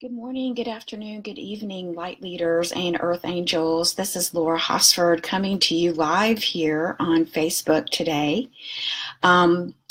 Good morning, good afternoon, good evening, light leaders and earth angels. This is Laura Hosford coming to you live here on Facebook today.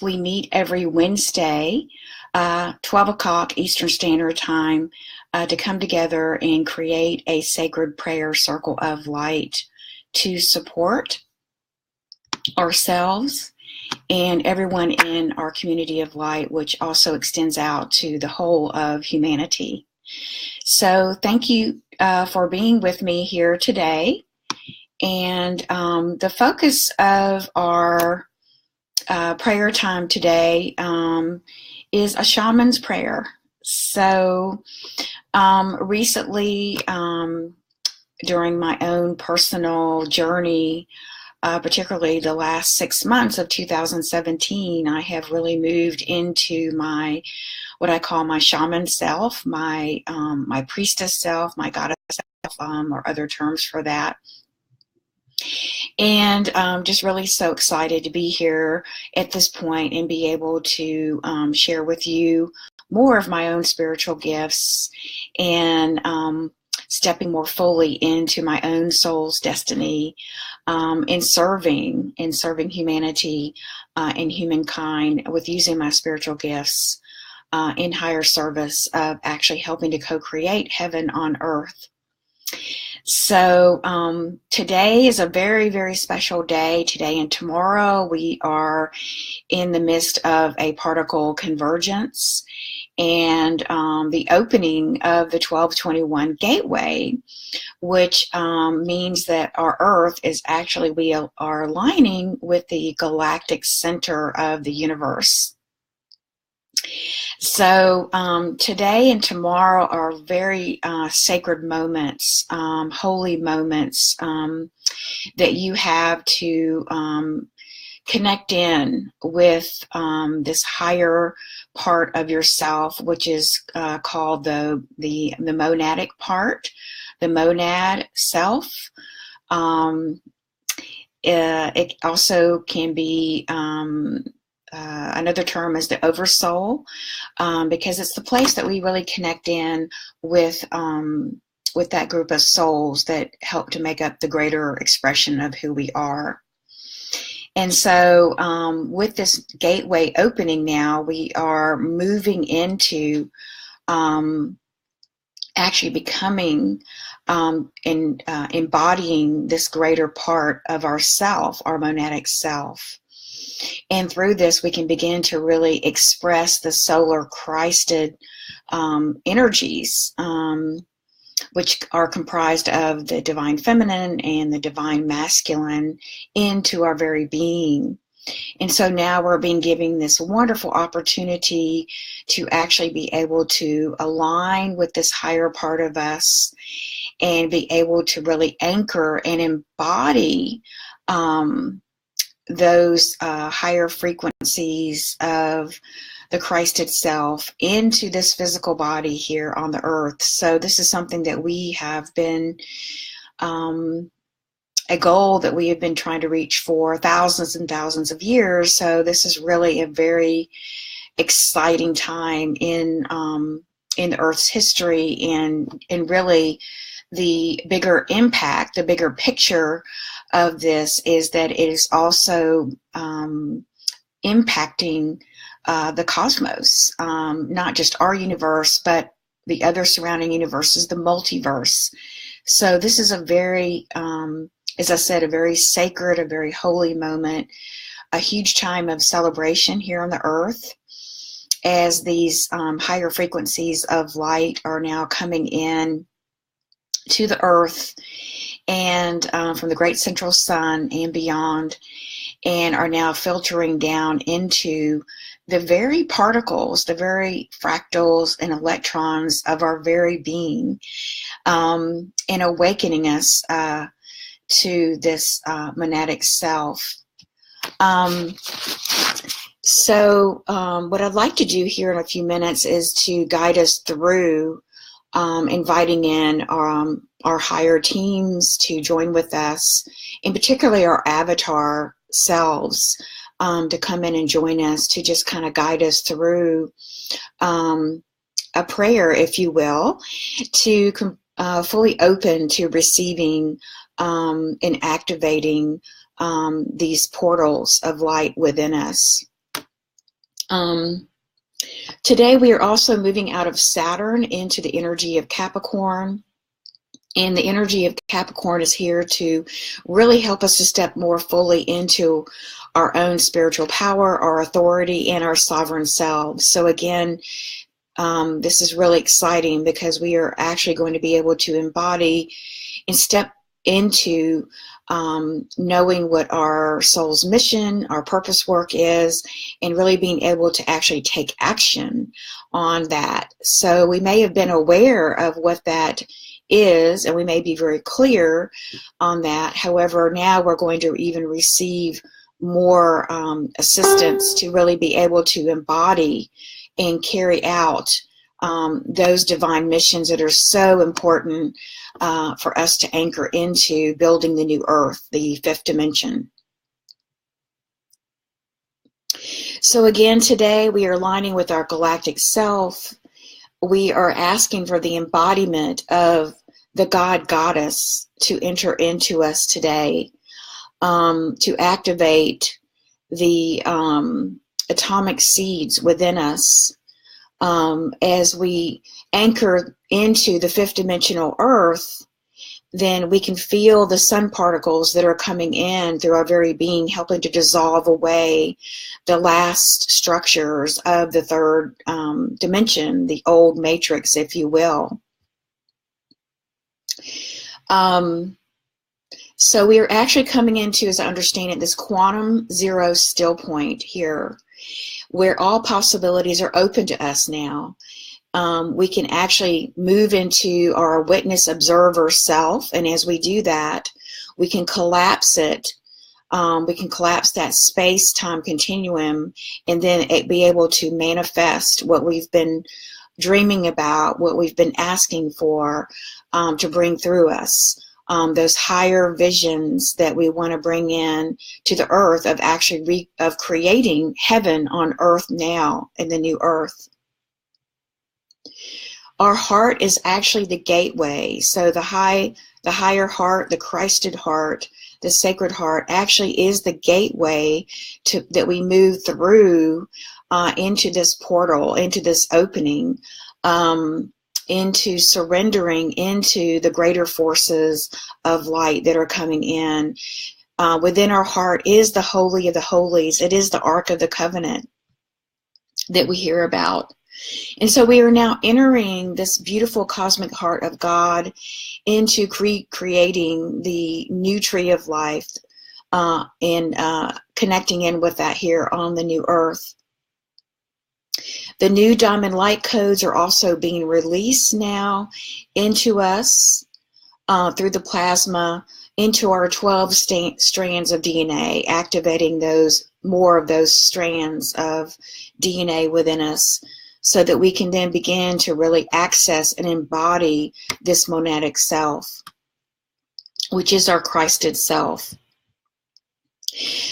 We meet every Wednesday, 12 o'clock Eastern Standard Time, to come together and create a sacred prayer circle of light to support ourselves and everyone in our community of light, which also extends out to the whole of humanity. So thank you for being with me here today. And the focus of our prayer time today is a shaman's prayer. So recently, during my own personal journey, particularly the last 6 months of 2017, I have really moved into what I call my shaman self, my priestess self, my goddess self, or other terms for that. And just really so excited to be here at this point and be able to share with you more of my own spiritual gifts and stepping more fully into my own soul's destiny in serving humanity and humankind with using my spiritual gifts in higher service of actually helping to co-create heaven on earth. So today is a very, very special day. Today and tomorrow we are in the midst of a particle convergence and the opening of the 1221 gateway, which means that our earth is actually, we are aligning with the galactic center of the universe. So today and tomorrow are very sacred moments, holy moments that you have to connect in with this higher part of yourself, which is called the monadic part, the monad self. It also can be another term is the oversoul, because it's the place that we really connect in with that group of souls that help to make up the greater expression of who we are. And so with this gateway opening now, we are moving into actually becoming and embodying this greater part of ourself, our monadic self. And through this, we can begin to really express the solar Christed energies, which are comprised of the divine feminine and the divine masculine into our very being. And so now we're being given this wonderful opportunity to actually be able to align with this higher part of us and be able to really anchor and embody those higher frequencies of the Christ itself into this physical body here on the earth. So this is something that we have been, a goal that we have been trying to reach for thousands and thousands of years. So this is really a very exciting time in the Earth's history, and really the bigger impact, the bigger picture of this is that it is also impacting the cosmos, not just our universe, but the other surrounding universes, the multiverse. So this is a very, as I said, a very sacred, a very holy moment, a huge time of celebration here on the earth as these higher frequencies of light are now coming in to the earth and from the great central sun and beyond, and are now filtering down into the very particles, the very fractals and electrons of our very being, and awakening us to this monadic self. So what I'd like to do here in a few minutes is to guide us through inviting in our higher teams to join with us, and particularly our avatar selves to come in and join us to just kind of guide us through a prayer, if you will, to fully open to receiving and activating these portals of light within us. Today we are also moving out of Saturn into the energy of Capricorn. And the energy of Capricorn is here to really help us to step more fully into our own spiritual power, our authority, and our sovereign selves. So again, this is really exciting because we are actually going to be able to embody and step into knowing what our soul's mission, our purpose work is, and really being able to actually take action on that. So we may have been aware of what that is, and we may be very clear on that. However, now we're going to even receive more assistance to really be able to embody and carry out those divine missions that are so important for us to anchor into building the new earth, the fifth dimension. So again, today we are aligning with our galactic self. We are asking for the embodiment of the God Goddess to enter into us today, to activate the atomic seeds within us as we anchor into the fifth dimensional earth. Then we can feel the sun particles that are coming in through our very being, helping to dissolve away the last structures of the third dimension, the old matrix, if you will. So we are actually coming into, as I understand it, this quantum zero still point here, where all possibilities are open to us now. We can actually move into our witness observer self, and as we do that, we can collapse it. We can collapse that space-time continuum and then be able to manifest what we've been dreaming about, what we've been asking for to bring through us. Those higher visions that we want to bring in to the earth of actually of creating heaven on earth now in the new earth. Our heart is actually the gateway. So the higher heart, the Christed heart, the sacred heart actually is the gateway that we move through into this portal, into this opening, into surrendering into the greater forces of light that are coming in. Within our heart is the Holy of the Holies. It is the Ark of the Covenant that we hear about. And so we are now entering this beautiful cosmic heart of God into creating the new tree of life and connecting in with that here on the new earth. The new diamond light codes are also being released now into us through the plasma, into our 12 strands of DNA, activating more of those strands of DNA within us, so that we can then begin to really access and embody this monadic self, which is our Christed self.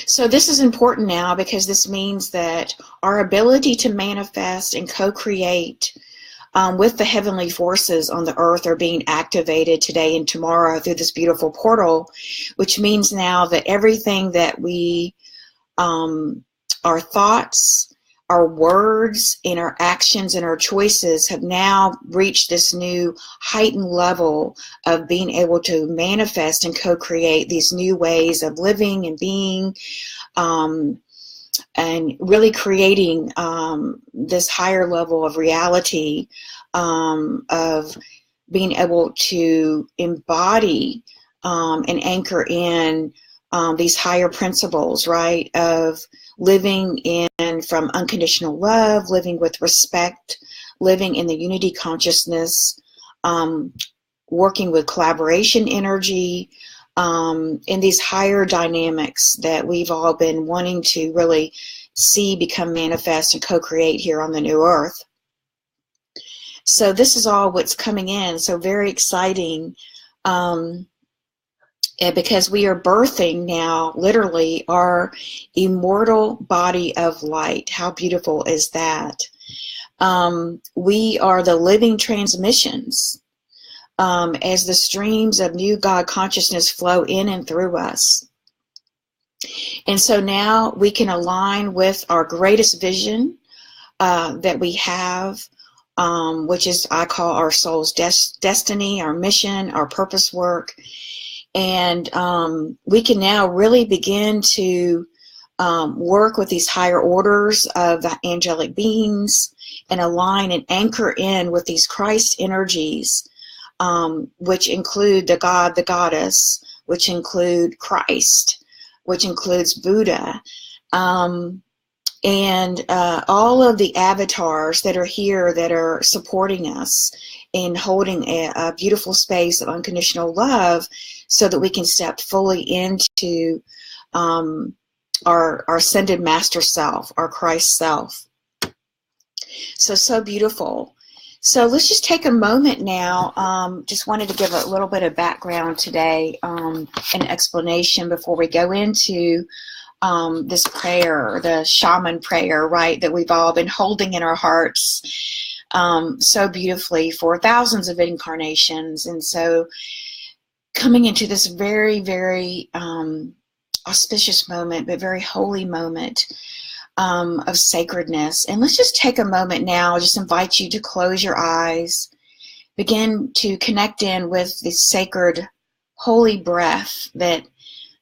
So this is important now because this means that our ability to manifest and co-create with the heavenly forces on the earth are being activated today and tomorrow through this beautiful portal, which means now that everything that we, our thoughts, our words and our actions and our choices have now reached this new heightened level of being able to manifest and co-create these new ways of living and being, and really creating this higher level of reality, of being able to embody and anchor in these higher principles, right, of living in from unconditional love, living with respect, living in the unity consciousness, working with collaboration energy, in these higher dynamics that we've all been wanting to really see become manifest and co-create here on the new earth. So this is all what's coming in, so very exciting. Because we are birthing now, literally, our immortal body of light. How beautiful is that? We are the living transmissions as the streams of new God consciousness flow in and through us. And so now we can align with our greatest vision that we have, which is, I call our soul's destiny, our mission, our purpose work. And we can now really begin to work with these higher orders of the angelic beings and align and anchor in with these Christ energies, which include the God, the Goddess, which include Christ, which includes Buddha, and all of the avatars that are here that are supporting us in holding a beautiful space of unconditional love so that we can step fully into our ascended master self, our Christ self. So beautiful. So let's just take a moment now. Just wanted to give a little bit of background today, an explanation before we go into this prayer, the shaman prayer, right, that we've all been holding in our hearts so beautifully for thousands of incarnations. And so coming into this very, very auspicious moment, but very holy moment of sacredness. And let's just take a moment now. I'll just invite you to close your eyes, begin to connect in with the sacred, holy breath that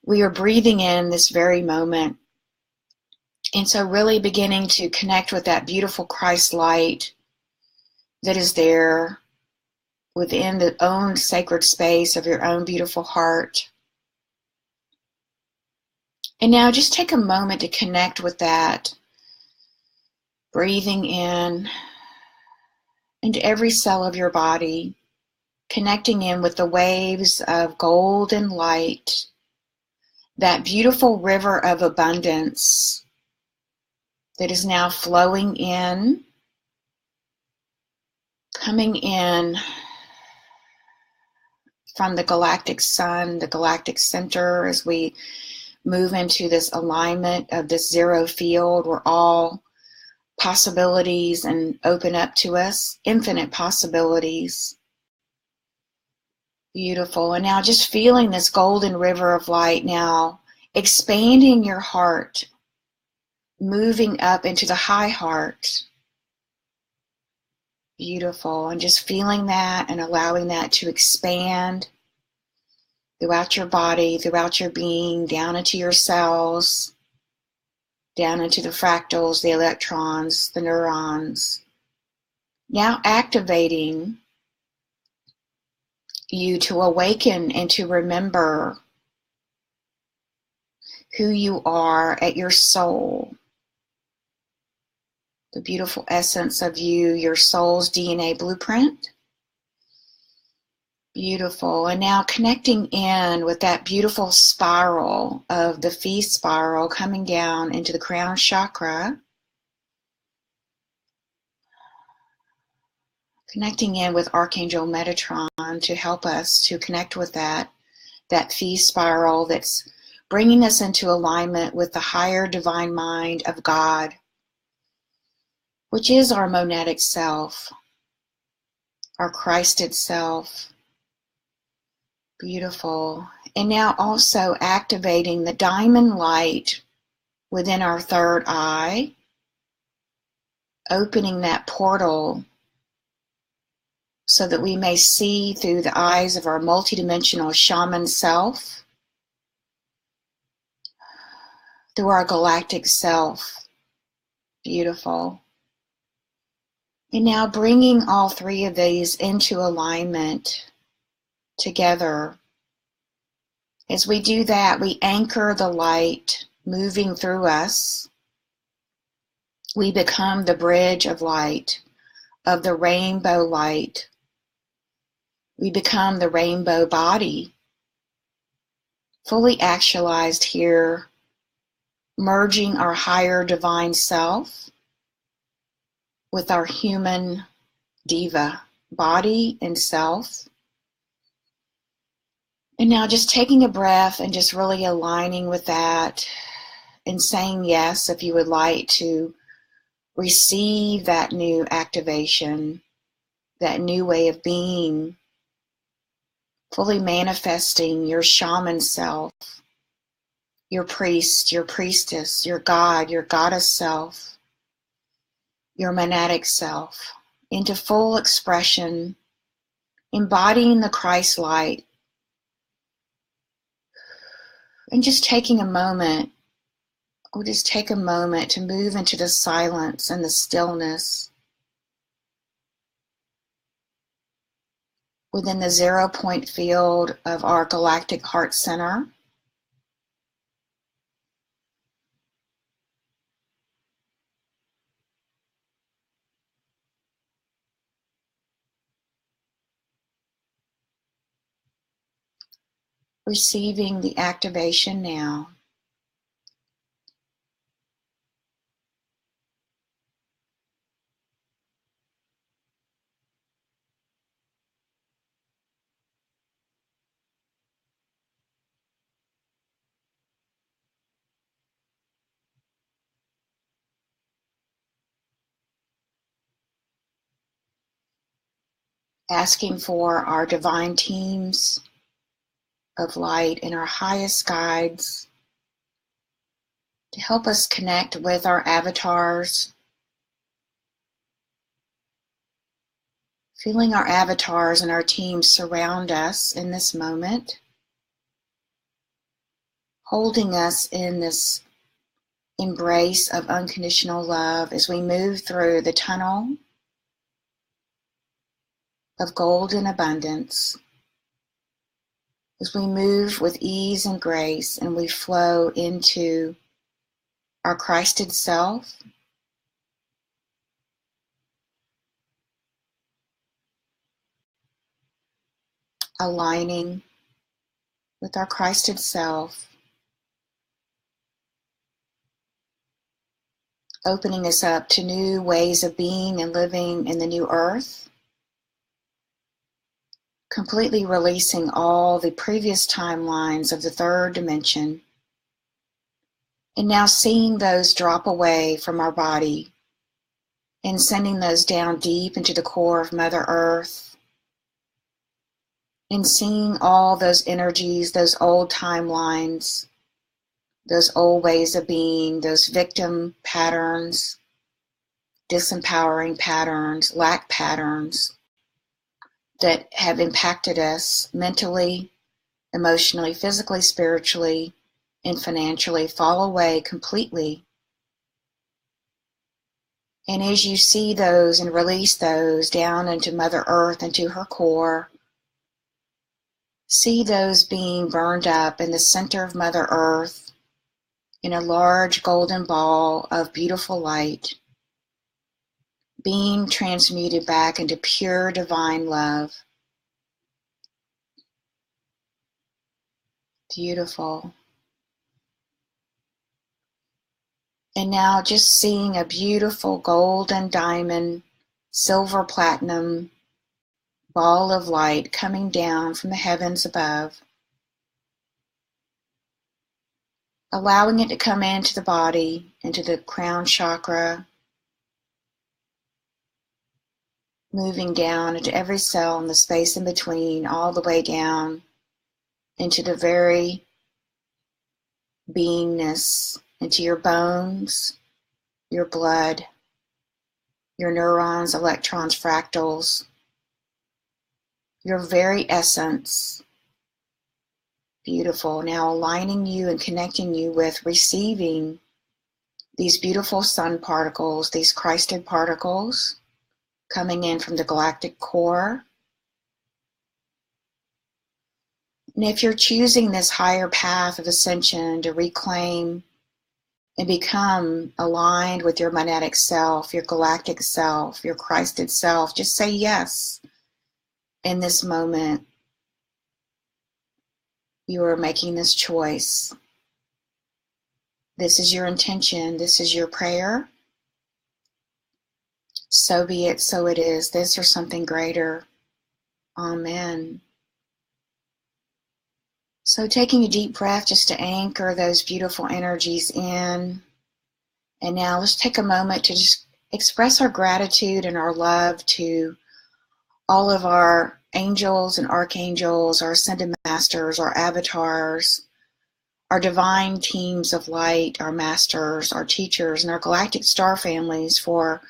we are breathing in this very moment. And so really beginning to connect with that beautiful Christ light that is there within the own sacred space of your own beautiful heart. And now just take a moment to connect with that, breathing in into every cell of your body, connecting in with the waves of golden light, that beautiful river of abundance that is now flowing in, coming in from the galactic sun, the galactic center, as we move into this alignment of this zero field where all possibilities and open up to us, infinite possibilities. Beautiful. And now just feeling this golden river of light now expanding your heart, moving up into the high heart. Beautiful. And just feeling that and allowing that to expand throughout your body, throughout your being, down into your cells, down into the fractals, the electrons, the neurons. Now activating you to awaken and to remember who you are at your soul, the beautiful essence of you, your soul's DNA blueprint. Beautiful. And now connecting in with that beautiful spiral of the phi spiral coming down into the crown chakra. Connecting in with Archangel Metatron to help us to connect with that phi spiral that's bringing us into alignment with the higher divine mind of God, which is our monadic self, our Christed self. Beautiful. And now also activating the diamond light within our third eye, opening that portal so that we may see through the eyes of our multidimensional shaman self, through our galactic self. Beautiful. And now bringing all three of these into alignment together. As we do that, we anchor the light moving through us. We become the bridge of light, of the rainbow light. We become the rainbow body, fully actualized here, merging our higher divine self with our human diva, body and self. And now just taking a breath and just really aligning with that and saying yes if you would like to Receive that new activation, that new way of being, fully manifesting your shaman self, your priest, your priestess, your god, your goddess self, your monadic self, into full expression, embodying the Christ light, and just taking a moment, or just take a moment to move into the silence and the stillness within the 0 point field of our galactic heart center. Receiving the activation now. Asking for our divine teams of light and our highest guides to help us connect with our avatars, feeling our avatars and our teams surround us in this moment, holding us in this embrace of unconditional love as we move through the tunnel of golden abundance, as we move with ease and grace and we flow into our Christed self, aligning with our Christed self, opening us up to new ways of being and living in the new earth, completely releasing all the previous timelines of the third dimension, and now seeing those drop away from our body and sending those down deep into the core of Mother Earth, and seeing all those energies, those old timelines, those old ways of being, those victim patterns, disempowering patterns, lack patterns that have impacted us mentally, emotionally, physically, spiritually, and financially fall away completely. And as you see those and release those down into Mother Earth, into her core, see those being burned up in the center of Mother Earth in a large golden ball of beautiful light, being transmuted back into pure divine love. Beautiful. And now just seeing a beautiful golden diamond, silver platinum ball of light coming down from the heavens above, allowing it to come into the body, into the crown chakra, moving down into every cell in the space in between, all the way down into the very beingness, into your bones, your blood, your neurons, electrons, fractals, your very essence. Beautiful. Now aligning you and connecting you with receiving these beautiful sun particles, these Christed particles coming in from the galactic core. And if you're choosing this higher path of ascension to reclaim and become aligned with your monadic self, your galactic self, your Christed self, just say yes in this moment. You are making this choice. This is your intention. This is your prayer. So be it, so it is. This or something greater. Amen. So taking a deep breath just to anchor those beautiful energies in. And now let's take a moment to just express our gratitude and our love to all of our angels and archangels, our ascended masters, our avatars, our divine teams of light, our masters, our teachers, and our galactic star families for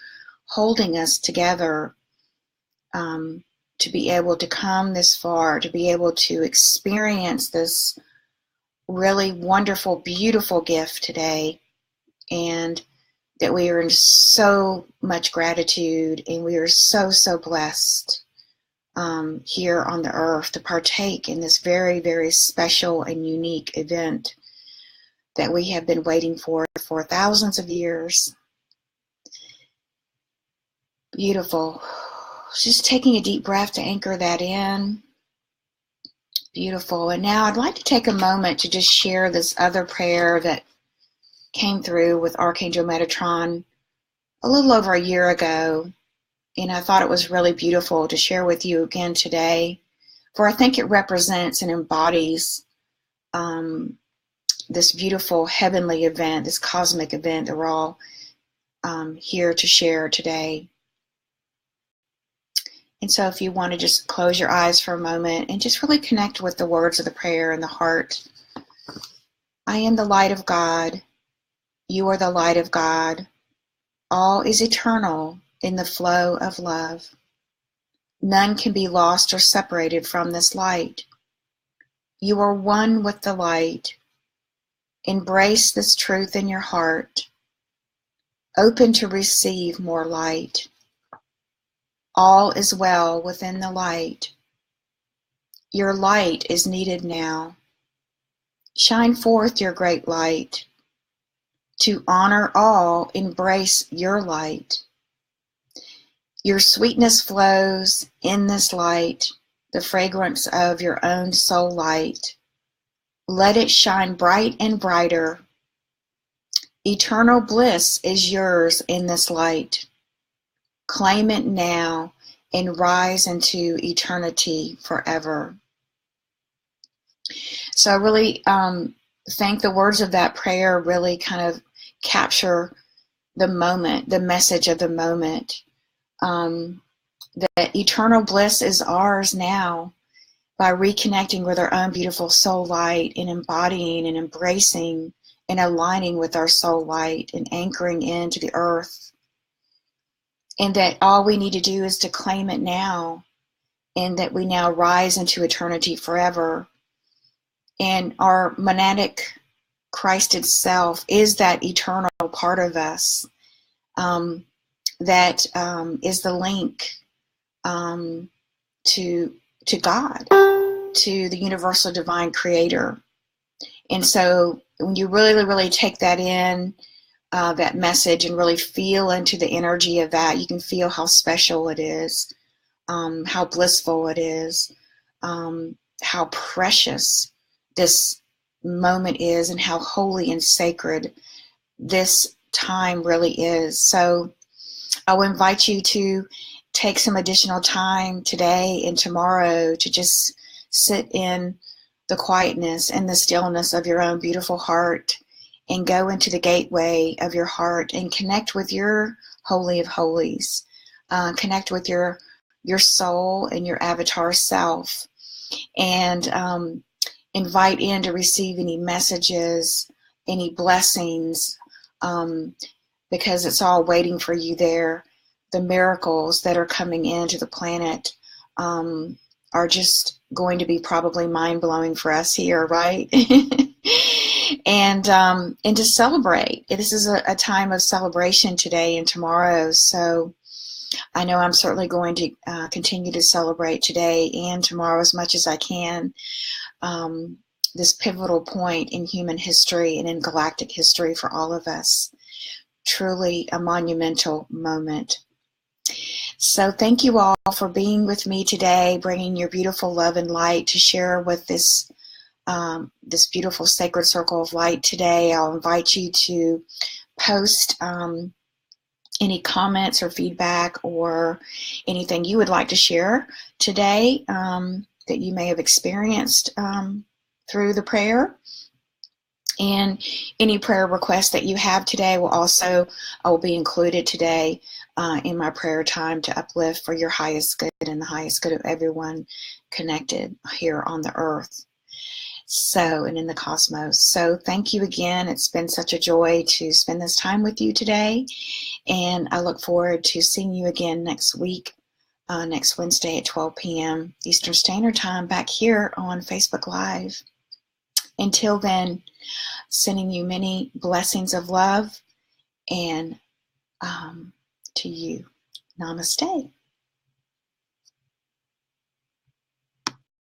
holding us together to be able to come this far, to be able to experience this really wonderful, beautiful gift today, and that we are in so much gratitude, and we are so, so blessed here on the earth to partake in this very, very special and unique event that we have been waiting for thousands of years. Beautiful. Just taking a deep breath to anchor that in. Beautiful. And now I'd like to take a moment to just share this other prayer that came through with Archangel Metatron a little over a year ago. And I thought it was really beautiful to share with you again today, for I think it represents and embodies this beautiful heavenly event, this cosmic event that we're all here to share today. And so if you want to just close your eyes for a moment and just really connect with the words of the prayer in the heart. I am the light of God. You are the light of God. All is eternal in the flow of love. None can be lost or separated from this light. You are one with the light. Embrace this truth in your heart. Open to receive more light. All is well within the light. Your light is needed now. Shine forth your great light. To honor all, embrace your light. Your sweetness flows in this light, the fragrance of your own soul light. Let it shine bright and brighter. Eternal bliss is yours in this light. Claim it now and rise into eternity forever. So I really think the words of that prayer really kind of capture the moment, the message of the moment. That eternal bliss is ours now by reconnecting with our own beautiful soul light and embodying and embracing and aligning with our soul light and anchoring into the earth. And that all we need to do is to claim it now, and that we now rise into eternity forever. And our monadic Christ itself is that eternal part of us that is the link to God, to the universal divine creator. And so when you really, really take that in, that message, and really feel into the energy of that, you can feel how special it is, how blissful it is, how precious this moment is, and how holy and sacred this time really is. So I will invite you to take some additional time today and tomorrow to just sit in the quietness and the stillness of your own beautiful heart, and go into the gateway of your heart and connect with your Holy of Holies. Connect with your soul and your avatar self, and invite in to receive any messages, any blessings, because it's all waiting for you there. The miracles that are coming into the planet are just going to be probably mind-blowing for us here, right? And to celebrate. This is a time of celebration today and tomorrow. So I know I'm certainly going to continue to celebrate today and tomorrow as much as I can. This pivotal point in human history and in galactic history for all of us. Truly a monumental moment. So thank you all for being with me today, bringing your beautiful love and light to share with this beautiful sacred circle of light today. I'll invite you to post any comments or feedback or anything you would like to share today that you may have experienced through the prayer. And any prayer requests that you have today will be included today in my prayer time to uplift for your highest good and the highest good of everyone connected here on the earth. So, and in the cosmos. So thank you again. It's been such a joy to spend this time with you today. And I look forward to seeing you again next week, next Wednesday at 12 p.m. Eastern Standard Time back here on Facebook Live. Until then, sending you many blessings of love and to you. Namaste.